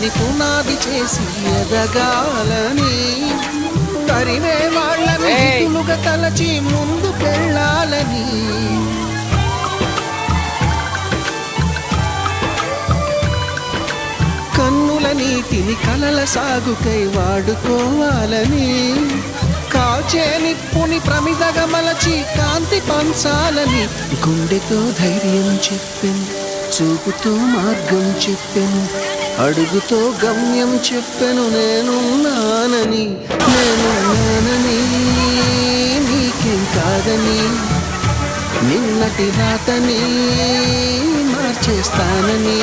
అని పునాది చేసి ఎదగాలని తరిమే వాళ్ళని హితులుగా తలచి ముందుకెళ్ళాలని కన్నుల నీటిని కలల సాగుకై వాడుకోవాలని కాచే నిప్పుని ప్రమిదగా మలచి కాంతి పంచాలని గుండెతో ధైర్యం చెప్పెను, చూపుతో మార్గం చెప్పెను, అడుగుతో గమ్యం చెప్పెను. నేనున్నానని నీకేం కాదని నిన్నటి రాతని మార్చేస్తానని